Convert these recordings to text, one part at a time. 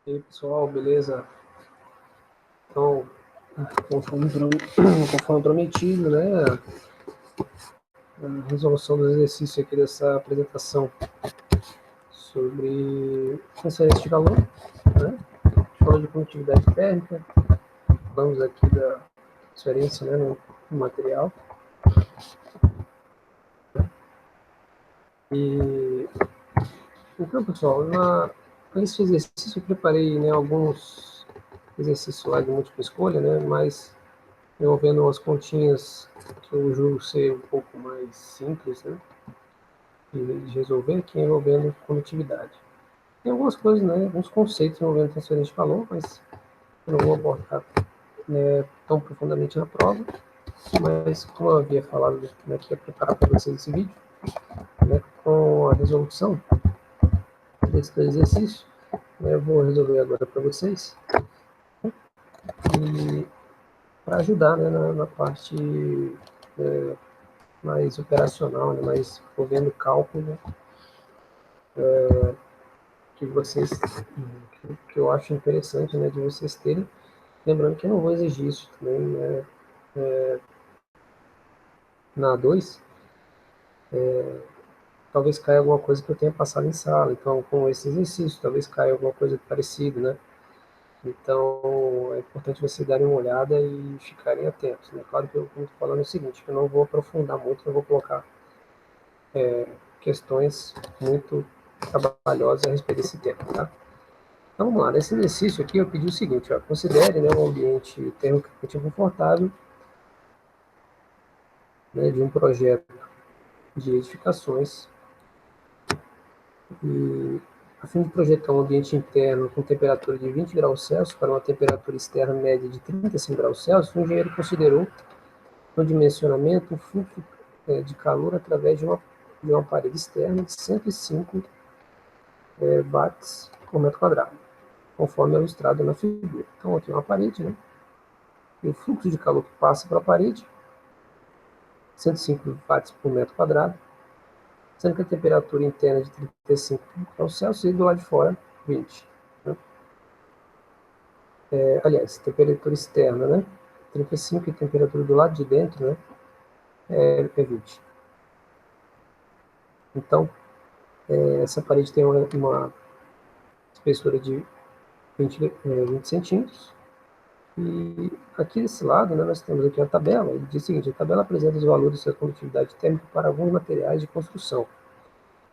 E aí, pessoal, beleza? Então, conforme prometido, né, a resolução do exercício aqui dessa apresentação sobre transferência de calor, né, falando de condutividade térmica, falamos aqui da transferência, né, no material. E, então, pessoal, na lista de exercícios eu preparei, né, alguns exercícios lá de múltipla escolha, né, mas envolvendo umas continhas que eu julgo ser um pouco mais simples, né, de resolver, que é envolvendo conectividade. Tem algumas coisas, né, alguns conceitos envolvendo transferência de valor, mas eu não vou abordar, né, tão profundamente na prova, mas como eu havia falado, né, que ia preparar para vocês esse vídeo, né, com a resolução desse exercício, né, eu vou resolver agora para vocês, e para ajudar, né, na parte mais operacional, né, mais envolvendo cálculo, que vocês, que eu acho interessante, né, de vocês terem. Lembrando que eu não vou exigir isso também, né, na A2, talvez caia alguma coisa que eu tenha passado em sala, então com esse exercício, talvez caia alguma coisa parecida, né? Então é importante vocês darem uma olhada e ficarem atentos, né? Claro que eu estou falando o seguinte, que eu não vou aprofundar muito, não vou colocar questões muito trabalhosas a respeito desse tema, tá? Então vamos lá, nesse exercício aqui eu pedi o seguinte, ó, considere, né, um ambiente termoclimático confortável, né, de um projeto de edificações e a fim de projetar um ambiente interno com temperatura de 20 graus Celsius para uma temperatura externa média de 35 graus Celsius, o engenheiro considerou no dimensionamento um fluxo de calor através de uma parede externa de 105 watts por metro quadrado, conforme ilustrado na figura. Então aqui é uma parede, né? E o fluxo de calor que passa para a parede, 105 watts por metro quadrado, sendo que a temperatura interna é de 35 graus Celsius e do lado de fora 20. Né? Aliás, temperatura externa, né? 35 e temperatura do lado de dentro, né? É 20. Então, essa parede tem uma espessura de 20 centímetros. E aqui desse lado, né, nós temos aqui a tabela. Ele diz o seguinte: a tabela apresenta os valores da condutividade térmica para alguns materiais de construção.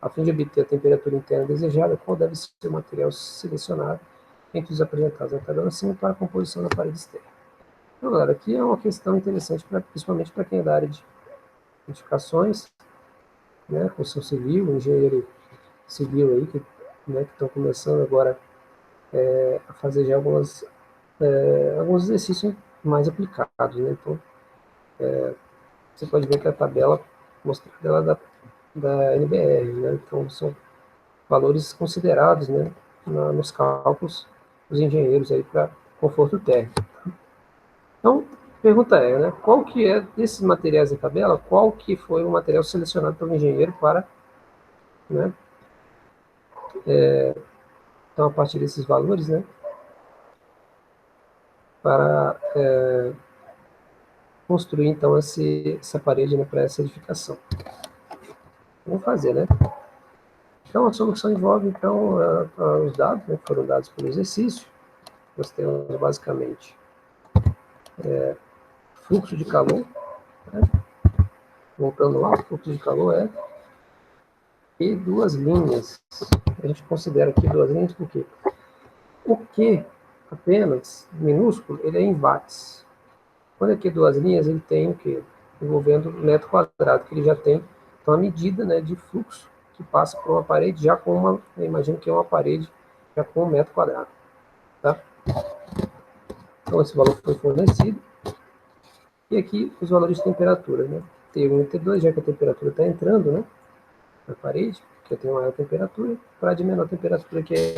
A fim de obter a temperatura interna desejada, qual deve ser o material selecionado entre os apresentados na tabela acima para a composição da parede externa. Então, galera, aqui é uma questão interessante, principalmente para quem é da área de edificações, né, construção civil, engenheiro civil aí, que, né, que estão começando agora a fazer já alguns exercícios mais aplicados, né? Então, você pode ver que a tabela mostrada ela da NBR, né? Então, são valores considerados, né, nos cálculos dos engenheiros aí para conforto térmico. Então, a pergunta é, né, qual que é desses materiais da tabela, qual que foi o material selecionado pelo engenheiro para, né, então a partir desses valores, né, para construir então essa parede, né, para essa edificação. Vamos fazer, né? Então a solução envolve então os dados, né, que foram dados pelo exercício. Nós temos basicamente fluxo de calor, né? Voltando lá, o fluxo de calor é e duas linhas. A gente considera aqui duas linhas porque o Q apenas minúsculo, ele é em watts. Quando aqui duas linhas, ele tem o quê? Envolvendo metro quadrado, que ele já tem então, a medida, né, de fluxo que passa por uma parede já com uma, eu imagino que é uma parede já com 1 metro quadrado. Tá? Então esse valor foi fornecido. E aqui os valores de temperatura, né? T1 e T2, já que a temperatura está entrando, né, na parede, que tem maior temperatura, para de menor temperatura que é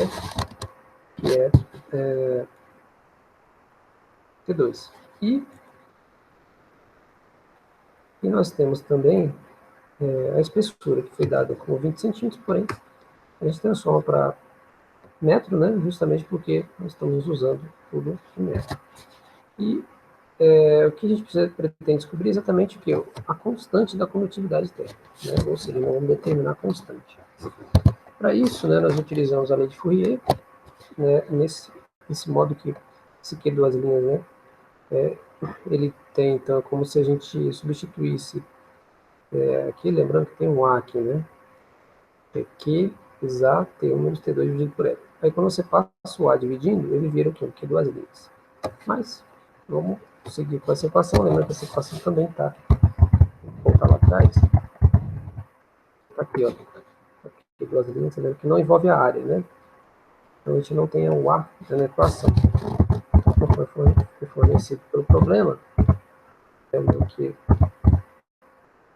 T2. E nós temos também a espessura, que foi dada como 20 centímetros, porém, a gente transforma para metro, né, justamente porque nós estamos usando tudo em metro. E o que a gente pretende descobrir é exatamente o que? A constante da condutividade térmica, né? Ou seja, nós vamos determinar a constante. Para isso, né, nós utilizamos a lei de Fourier, né, nesse modo que esse Q duas linhas, né, ele tem, então, como se a gente substituísse aqui, lembrando que tem um A aqui, né, é Q exa T1 menos T2 dividido por L. Aí quando você passa o A dividindo, ele vira o quê? Q duas linhas. Mas, vamos seguir com essa equação, lembrando que essa equação também está, vou voltar lá atrás, tá aqui, ó, Q duas linhas, lembrando que não envolve a área, né, então a gente não tem o A na equação. Foi fornecido pelo problema, lembrando que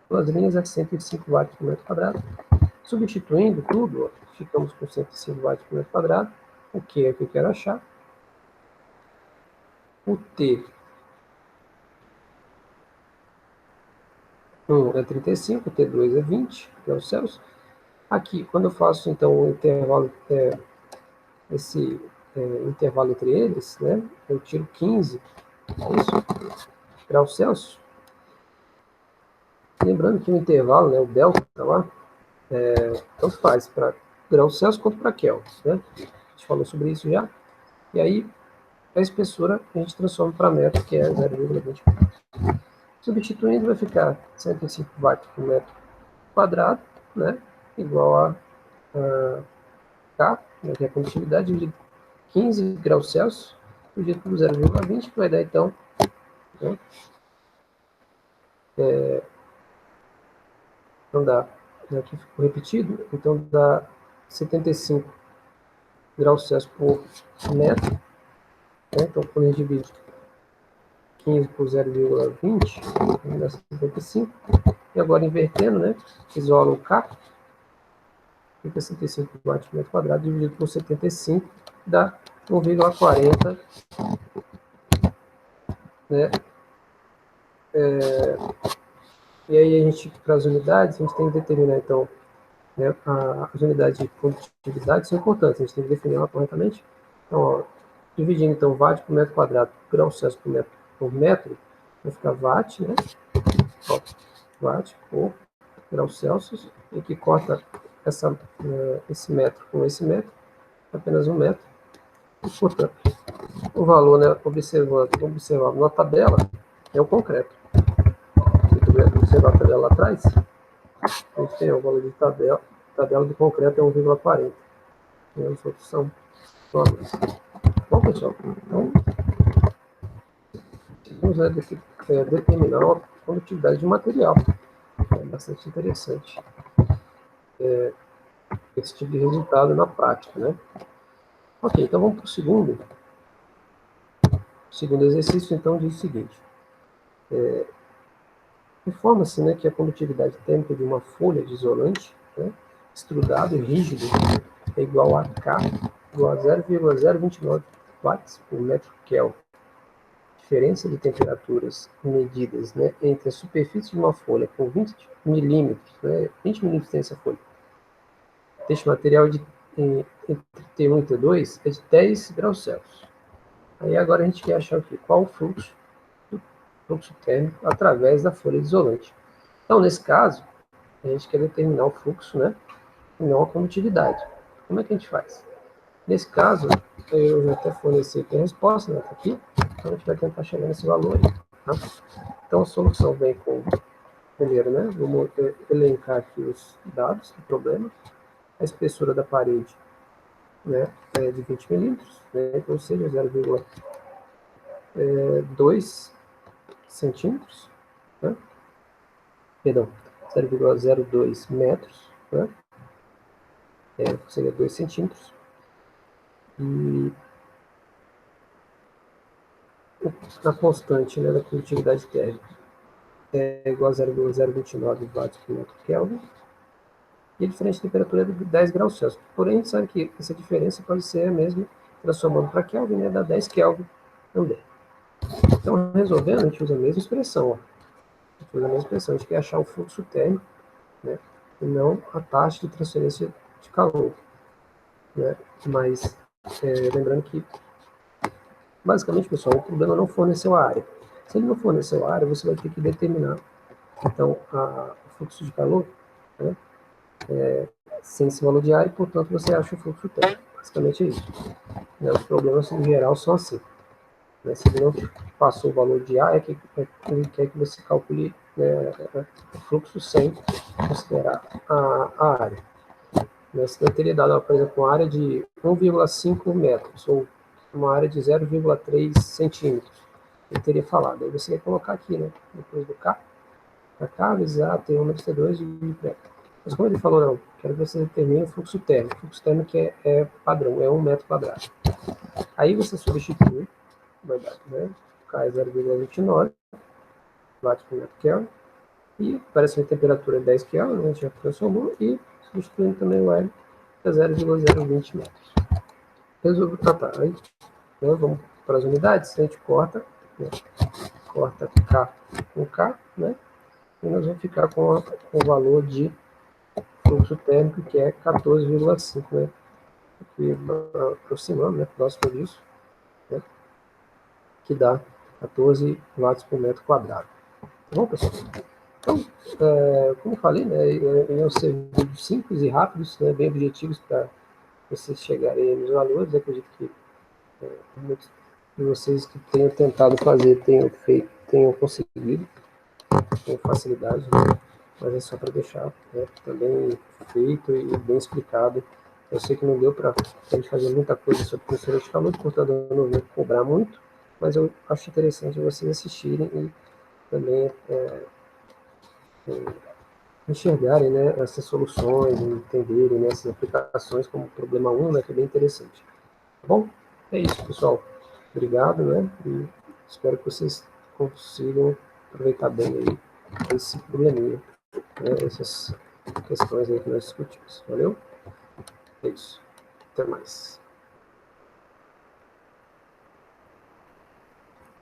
duas linhas é 105 watts por metro quadrado. Substituindo tudo, ó, ficamos com 105 watts por metro quadrado. O que é que eu quero achar? O T1 é 35, o T2 é 20 graus Celsius. Aqui, quando eu faço então o intervalo, esse intervalo entre eles, né, eu tiro 15, isso, graus Celsius. Lembrando que o intervalo, né, o delta lá, tanto faz para graus Celsius quanto para Kelvin, né? A gente falou sobre isso já. E aí, a espessura a gente transforma para metro, que é 0,20. Substituindo, vai ficar 105 watts por metro quadrado, né? Igual a K, né, que é a condutividade, dividido 15 graus Celsius, dividido por 0,20, que vai dar então, né? Então dá, aqui ficou repetido, então dá 75 graus Celsius por metro, né? Então quando a gente divide 15 por 0,20, dá 75. E agora invertendo, né? Isola o K, fica 65 watts por metro quadrado, dividido por 75, dá 1,40, né? E aí a gente, para as unidades, a gente tem que determinar, então, né, as unidades de condutividade são importantes, a gente tem que definir ela corretamente. Então, ó, dividindo, então, watt por metro quadrado, graus Celsius por metro, vai ficar watt, né? Ó, watt por graus Celsius, e que corta esse metro com esse metro, apenas 1 metro. E, portanto, o valor, né, observado na tabela, é o concreto. Se observar a tabela lá atrás, a gente tem o valor de tabela do concreto é 1,40. E os outros são valores. Bom, pessoal, então, vamos determinar a condutividade de material. É bastante interessante esse tipo de resultado na prática, né? Ok, então vamos para o segundo. O segundo exercício, então, diz o seguinte. Informa-se, né, que a condutividade térmica de uma folha de isolante, né, estrudado e rígido é igual a K, igual a 0,029 watts por metro Kelvin. Diferença de temperaturas medidas, né, entre a superfície de uma folha com 20 milímetros, né, 20 milímetros tem essa folha, deste material entre T1 e T2 é de 10 graus Celsius. Aí agora a gente quer achar o quê? Qual o fluxo térmico através da folha de isolante. Então, nesse caso, a gente quer determinar o fluxo, né, e não a condutividade. Como é que a gente faz? Nesse caso, eu já até forneci aqui a resposta, né, tá aqui, então a gente vai tentar chegar nesse valor aí, tá? Então, a solução vem com, primeiro, né, vamos elencar aqui os dados do problema, a espessura da parede, né, é de 20 milímetros, né, ou seja, 0,2 centímetros, né? Perdão, 0,02 metros, né? Seria 2 centímetros. E a constante, né, da condutividade térmica é igual a 0,029 watts por metro Kelvin. E a diferença de temperatura é de 10 graus Celsius. Porém, a gente sabe que essa diferença pode ser a mesma, transformando para Kelvin, né, dá 10 Kelvin também. Então, resolvendo, a gente usa a mesma expressão. Ó. A gente usa a mesma expressão, a gente quer achar o fluxo térmico, né, e não a taxa de transferência de calor. né? Mas lembrando que, basicamente, pessoal, o problema não forneceu a área. Se ele não forneceu a área, você vai ter que determinar, então, o fluxo de calor, né? Sem esse valor de área, e, portanto, você acha o fluxo térmico. Basicamente é isso. Né? Os problemas, em geral, são assim. Né? Se ele não passou o valor de A, ele quer que você calcule, né, o fluxo sem considerar a área. Né? Se eu teria dado, por exemplo, uma área de 1,5 metros ou uma área de 0,3 centímetros, eu teria falado. Aí você ia colocar aqui, né, depois do K, para K vezes A tem 1 menos T2 e P. Mas como ele falou, não, quero que você determine o fluxo térmico. O fluxo térmico é padrão, é 1 metro quadrado. Aí você substitui, vai dar, né, K é 0,29 watts por metro Kelvin, e parece que a temperatura é 10 Kelvin, né, a gente já transformou, e substituindo também o L, que é 0,020 metros. Resolvo tratar. Aí, né, vamos para as unidades, a gente corta, né, corta K com K, né, e nós vamos ficar com o valor de fluxo térmico, que é 14,5, né, aqui aproximando, né, próximo disso, né, que dá 14 watts por metro quadrado. Tá bom, pessoal? Então, como eu falei, né, iam ser vídeos simples e rápidos, né, bem objetivos para vocês chegarem nos valores. Eu acredito que muitos de vocês que tenham tentado fazer tenham conseguido com facilidade, né? Mas é só para deixar, né, também feito e bem explicado. Eu sei que não deu para a gente fazer muita coisa sobre transferência de calor, portanto eu não vou cobrar muito, mas eu acho interessante vocês assistirem e também enxergarem, né, essas soluções, entenderem, né, essas aplicações como problema 1, né, que é bem interessante. Tá bom? É isso, pessoal. Obrigado, né? E espero que vocês consigam aproveitar bem aí esse probleminha, né, essas questões aí que nós discutimos. Valeu? É isso. Até mais.